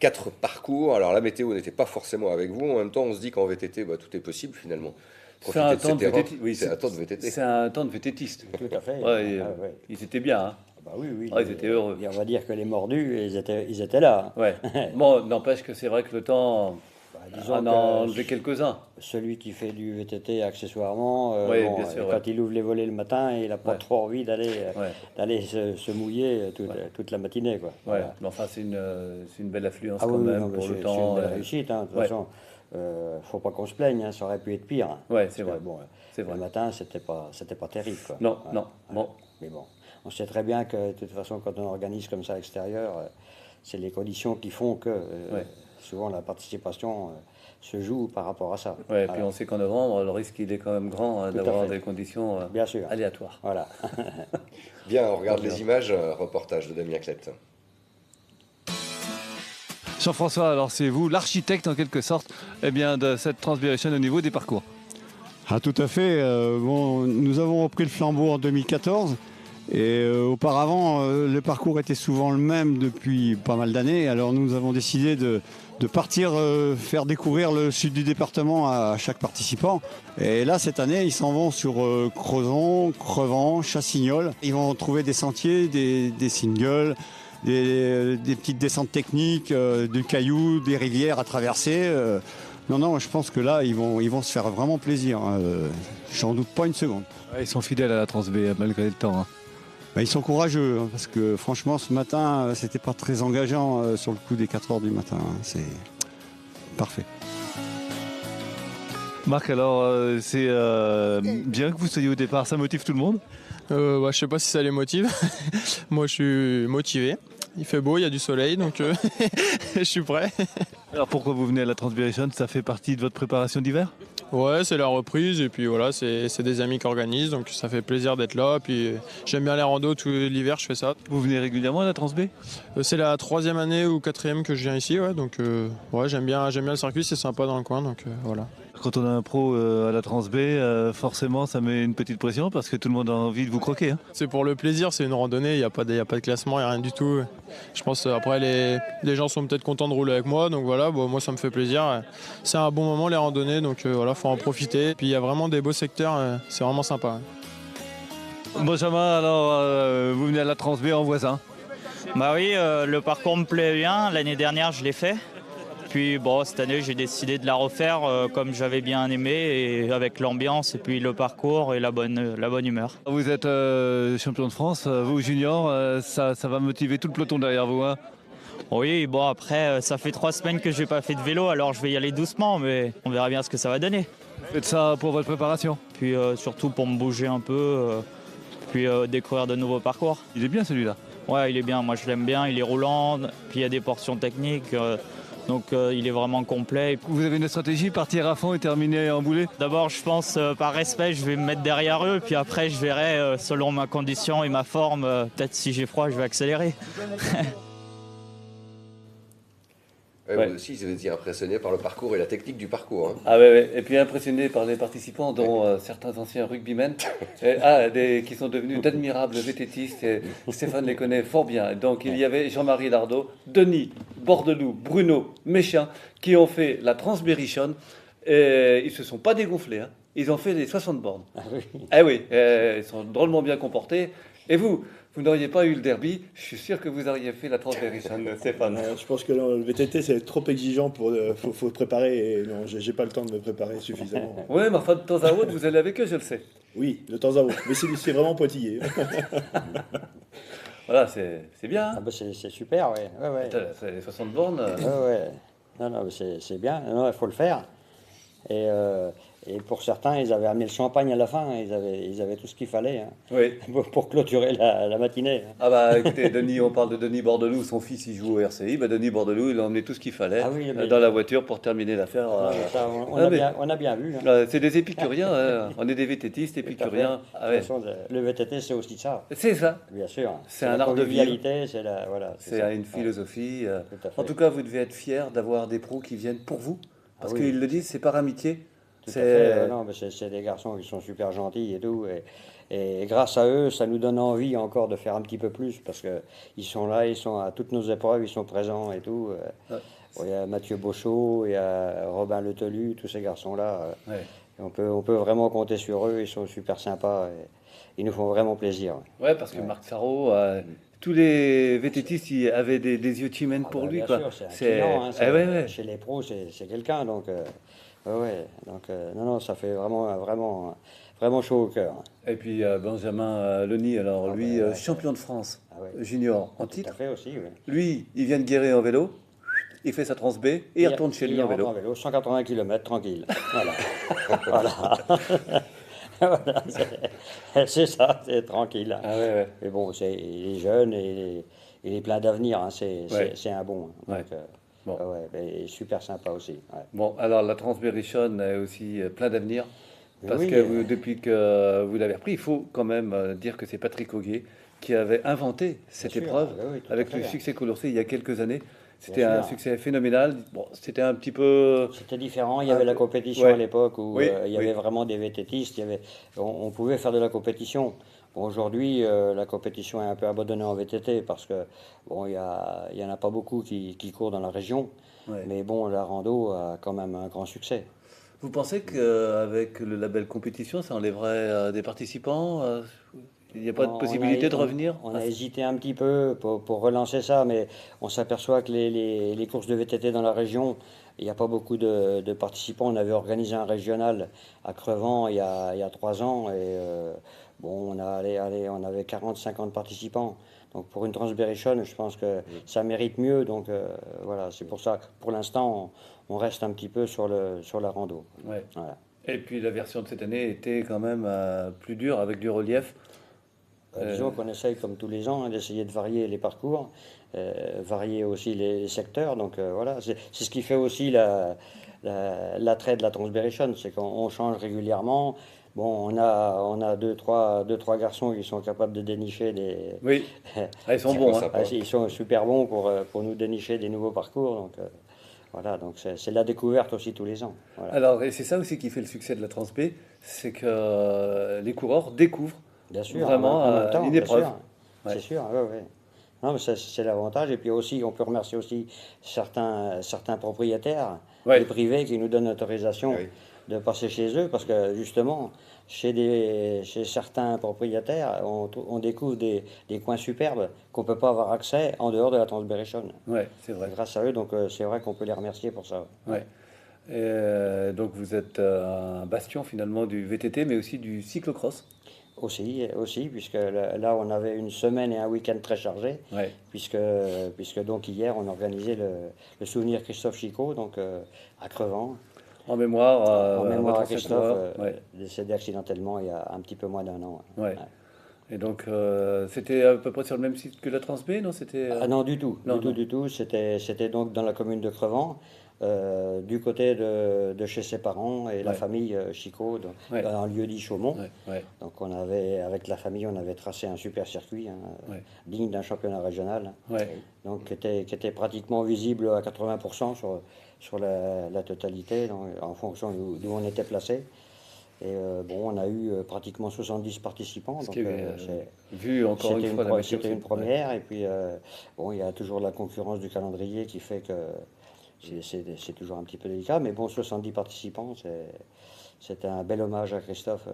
4 parcours. Alors la météo n'était pas forcément avec vous. En même temps, on se dit qu'en VTT, bah, tout est possible finalement. C'est Profiter un de temps ces de terrains, VTT. Oui, c'est un temps de VTT. c'est un temps de VTTiste. Tout à fait. Ouais, Ouais. ils étaient bien, hein. Ah bah oui, oui. Ouais, ils étaient heureux. Et on va dire que les mordus, ils étaient là. Ouais. Bon, n'empêche que c'est vrai que le temps Bah, disons en a que enlevé quelques-uns. celui qui fait du VTT accessoirement, Oui, bien sûr, quand ouais. il ouvre les volets le matin, il n'a pas Ouais. trop envie Ouais. d'aller se mouiller toute la matinée, quoi. Ouais. Voilà. Mais enfin, c'est une belle affluence Ah quand oui, oui, même non, mais pour le c'est temps. une belle réussite, hein. De toute Ouais. façon, faut pas qu'on se plaigne, hein, ça aurait pu être pire, hein. Ouais, Parce c'est que, vrai. bon, C'est vrai. le matin, c'était pas terrible, quoi. Non, Voilà. non. Bon. Mais bon, on sait très bien que de toute façon, quand on organise comme ça à l'extérieur, c'est les conditions qui font que Ouais. souvent la participation se joue par rapport à ça. Ouais, Voilà. puis on sait qu'en novembre, le risque il est quand même grand, hein, Tout à d'avoir fait. des conditions Bien sûr. aléatoires. Voilà. Bien, on regarde les images, reportage de Damien Clette. Jean-François, alors c'est vous l'architecte en quelque sorte de cette Transbiration au niveau des parcours. Ah, tout à fait. Bon, nous avons repris le flambeau en 2014 et auparavant le parcours était souvent le même depuis pas mal d'années. Alors nous avons décidé de partir faire découvrir le sud du département à chaque participant. Et là cette année ils s'en vont sur Crozon, Crevant, Chassignol. Ils vont trouver des sentiers, des singles, des petites descentes techniques, du caillou, des rivières à traverser. Non, je pense que là, ils vont se faire vraiment plaisir. Hein. J'en doute pas une seconde. Ouais, ils sont fidèles à la Transb malgré le temps. Hein. Bah, ils sont courageux, hein, parce que franchement, ce matin, c'était pas très engageant sur le coup des 4 heures du matin. Hein. C'est parfait. Marc, alors c'est bien que vous soyez au départ, ça motive tout le monde? Je sais pas si ça les motive. Moi, je suis motivé. Il fait beau, il y a du soleil, donc je suis prêt. Alors pourquoi vous venez à la Transbiration? Ça fait partie de votre préparation d'hiver? Ouais, c'est la reprise et puis voilà, c'est des amis qui organisent, donc ça fait plaisir d'être là. Puis j'aime bien les randos, tout l'hiver je fais ça. Vous venez régulièrement à la Transb? C'est la 3e année ou 4e que je viens ici, ouais, donc ouais, j'aime bien le circuit, c'est sympa dans le coin, donc voilà. Quand on a un pro à la Transb, forcément ça met une petite pression parce que tout le monde a envie de vous croquer. Hein. C'est pour le plaisir, c'est une randonnée, il n'y a pas de classement, il n'y a rien du tout. Je pense après les gens sont peut-être contents de rouler avec moi, donc voilà, bon, moi ça me fait plaisir. C'est un bon moment les randonnées, donc voilà, faut en profiter. Puis il y a vraiment des beaux secteurs, c'est vraiment sympa. Benjamin, alors vous venez à la Transb en voisin? Bah oui, le parcours me plaît bien. L'année dernière, je l'ai fait. Puis bon, cette année, j'ai décidé de la refaire comme j'avais bien aimé, et avec l'ambiance, et puis le parcours et la bonne humeur. Vous êtes champion de France, vous junior, ça va motiver tout le peloton derrière vous. Hein. Oui, bon après, ça fait 3 semaines que je n'ai pas fait de vélo, alors je vais y aller doucement, mais on verra bien ce que ça va donner. Vous faites ça pour votre préparation? Puis surtout pour me bouger un peu, puis découvrir de nouveaux parcours. Il est bien celui-là? Ouais, il est bien, moi je l'aime bien, il est roulant, puis il y a des portions techniques. Donc il est vraiment complet. Vous avez une stratégie, partir à fond et terminer en boulet? D'abord, je pense, par respect, je vais me mettre derrière eux. Puis après, je verrai, selon ma condition et ma forme, peut-être si j'ai froid, je vais accélérer. Ouais. Vous aussi, vous étiez impressionné par le parcours et la technique du parcours. Hein. Ah ouais, et puis impressionné par les participants, dont certains anciens rugbymen, qui sont devenus d'admirables VTTistes. Stéphane les connaît fort bien. Donc il y avait Jean-Marie Lardot, Denis, Bordelou, Bruno, Méchin, qui ont fait la Transbiration. Ils se sont pas dégonflés. Hein. Ils ont fait les 60 bornes. Ah oui. Eh oui, ils sont drôlement bien comportés. Et vous n'auriez pas eu le derby, je suis sûr que vous auriez fait la Transbiration, Stéphane. Je pense que le VTT c'est trop exigeant pour faut préparer et non, j'ai pas le temps de me préparer suffisamment. Oui, mais enfin de temps à autre vous allez avec eux, je le sais. Oui, de temps à autre, mais c'est vraiment pointillé. Voilà, c'est bien. Hein. Ah bah c'est super, ouais. Ouais. C'est les 60 bornes. Ouais. Non, c'est bien. Non, il faut le faire. Et pour certains, ils avaient amené le champagne à la fin. Ils avaient tout ce qu'il fallait hein, Oui. pour clôturer la matinée. Ah bah écoutez, Denis, on parle de Denis Bordelou, son fils il joue au RCI. Bah, Denis Bordelou, il a emmené tout ce qu'il fallait dans la voiture pour terminer l'affaire. Ça, on a bien vu. Hein. C'est des épicuriens, hein. On est des VTTistes, épicuriens. De toute façon, le VTT, c'est aussi ça. C'est ça. Bien sûr. C'est un art de vivre. C'est une philosophie. Tout à fait. En tout cas, vous devez être fiers d'avoir des pros qui viennent pour vous. Parce Ah oui. qu'ils le disent, c'est par amitié. Tout à fait. Non, mais c'est des garçons qui sont super gentils et tout. Et grâce à eux, ça nous donne envie encore de faire un petit peu plus parce qu'ils sont là, ils sont à toutes nos épreuves, ils sont présents et tout. Ouais. Bon, il y a Mathieu Beauchot, il y a Robin Letelu, tous ces garçons-là. Ouais. On peut vraiment compter sur eux, ils sont super sympas. Et ils nous font vraiment plaisir. Ouais, parce que Marc Sarrault, tous les VTTistes ils avaient des yeux Chimène pour lui. Bien Quoi. sûr, c'est un client, hein, ouais. chez les pros, c'est quelqu'un. Donc, non, ça fait vraiment chaud au cœur. Et puis Benjamin Leni, alors lui, champion de France junior en Tout titre. à fait aussi, oui. Lui, il vient de Guéret en vélo, il fait sa trans B et il retourne chez lui en vélo. 180 km, tranquille. Voilà. Voilà, c'est ça, c'est tranquille. Ah ouais. Mais bon, il est jeune et il est plein d'avenir, hein, c'est un bon. Donc, Bon. Mais super sympa aussi. Ouais. Bon, alors la Transberrichonne est aussi plein d'avenir. Parce Oui, que depuis que vous l'avez repris, il faut quand même dire que c'est Patrick Auguet qui avait inventé cette sûr, épreuve oui, tout à avec fait, le hein. succès Coulurcé il y a quelques années. C'était Bien un sûr. succès phénoménal. Bon, c'était un petit peu... C'était différent, il y avait la compétition ouais. à l'époque où Oui, il y avait vraiment des VTTistes, on pouvait faire de la compétition. Bon, aujourd'hui, la compétition est un peu abandonnée en VTT parce que bon, il y en a pas beaucoup qui courent dans la région. Ouais. Mais bon, la rando a quand même un grand succès. Vous pensez qu'avec le label compétition, ça enlèverait des participants il n'y a pas de possibilité de revenir On a hésité un petit peu pour relancer ça, mais on s'aperçoit que les courses de VTT dans la région, il n'y a pas beaucoup de participants. On avait organisé un régional à Crevant il y a 3 ans et bon, on avait 40-50 participants. Donc pour une Transberrichonne, je pense que ça mérite mieux. Donc voilà, c'est pour ça que pour l'instant, on reste un petit peu sur la rando. Ouais. Voilà. Et puis la version de cette année était quand même plus dure avec du relief. Disons qu'on essaye, comme tous les ans, hein, d'essayer de varier les parcours, varier aussi les secteurs. Donc voilà, c'est ce qui fait aussi l'attrait de la Transberrichonne, c'est qu'on change régulièrement. Bon, on a deux, trois garçons qui sont capables de dénicher des... Oui, ils sont C'est bons. pas Hein. sympa. Ils sont super bons pour nous dénicher des nouveaux parcours. Donc voilà, donc c'est la découverte aussi tous les ans. Voilà. Alors, et c'est ça aussi qui fait le succès de la Trans B, c'est que les coureurs découvrent Bien sûr, vraiment en même temps, une bien épreuve. sûr. Ouais. C'est sûr, oui. Non, mais c'est l'avantage. Et puis aussi, on peut remercier aussi certains propriétaires, Ouais. des privés qui nous donnent l'autorisation Oui. de passer chez eux, parce que justement, chez certains propriétaires, on découvre des coins superbes qu'on ne peut pas avoir accès en dehors de la Transberrichonne. Ouais, c'est vrai. Grâce à eux, donc c'est vrai qu'on peut les remercier pour ça. Ouais. Donc vous êtes un bastion finalement du VTT, mais aussi du cyclocross. Aussi, puisque là, on avait une semaine et un week-end très chargés, Ouais. puisque donc hier, on organisait le souvenir Christophe Chicot, donc à Crevant, En mémoire, en mémoire à votre ancien Christophe, coureur. Ouais. décédé accidentellement il y a un petit peu moins d'1 an. Ouais. Et donc c'était à peu près sur le même site que la Trans B, non? C'était Ah non, du tout, Non, du tout. C'était donc dans la commune de Crevant, du côté de chez ses parents et la Ouais. famille Chicot, donc, Ouais. dans un lieu dit Chaumont. Ouais. Donc avec la famille, on avait tracé un super circuit, hein, Ouais. digne d'un championnat régional, Ouais. donc qui était pratiquement visible à 80% sur la totalité, donc, en fonction d'où on était placé. Et bon, on a eu pratiquement 70 participants, Ce donc qui est vu encore une fois la c'était une première. Et puis bon, il y a toujours la concurrence du calendrier qui fait que c'est toujours un petit peu délicat, mais bon, 70 participants, c'était un bel hommage à Christophe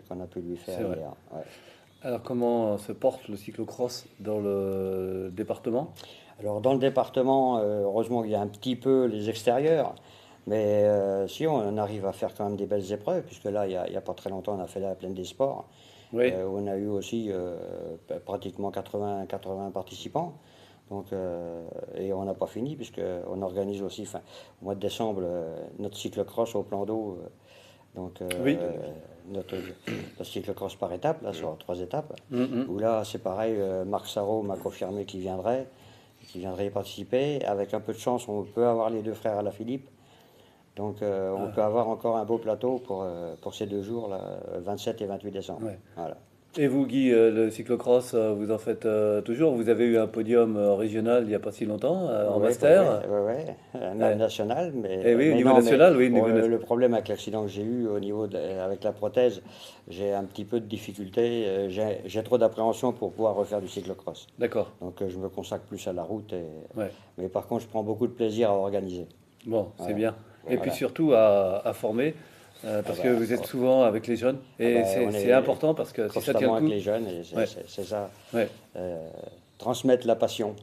qu'on a pu lui faire C'est vrai. hier. Ouais. Alors comment se porte le cyclocross dans le département? Alors dans le département, heureusement qu'il y a un petit peu les extérieurs, mais si on arrive à faire quand même des belles épreuves, puisque là, il y a pas très longtemps, on a fait la Plaine des Sports, Oui. où on a eu aussi pratiquement 80 participants. Donc, et on n'a pas fini, puisqu'on organise aussi, au mois de décembre, notre cyclocross au plan d'eau. Oui. Notre cyclocross par étape, là, sur 3 étapes. Mhm. Où là, c'est pareil, Marc Sarrault m'a confirmé qu'il viendrait y participer. Avec un peu de chance, on peut avoir les 2 frères Alaphilippe. Donc, on peut avoir encore un beau plateau pour ces 2 jours, là, 27 et 28 décembre. Ouais. Voilà. Et vous, Guy, le cyclocross, vous en faites toujours? Vous avez eu un podium régional il n'y a pas si longtemps, en Ouais, master. même national, mais, Eh oui, au mais niveau non, national, oui. au bon, niveau national. le problème avec l'accident que j'ai eu au niveau avec la prothèse, j'ai un petit peu de difficulté, j'ai trop d'appréhension pour pouvoir refaire du cyclocross. D'accord. Donc je me consacre plus à la route, Ouais. mais par contre je prends beaucoup de plaisir à organiser. Bon, c'est Voilà. bien. Et puis Voilà. surtout à former, parce Ah que bah, vous êtes souvent avec les jeunes. Et on c'est est important parce que si ça tient constamment le avec coup. les jeunes, et Ouais. c'est ça, Ouais. transmettre la passion.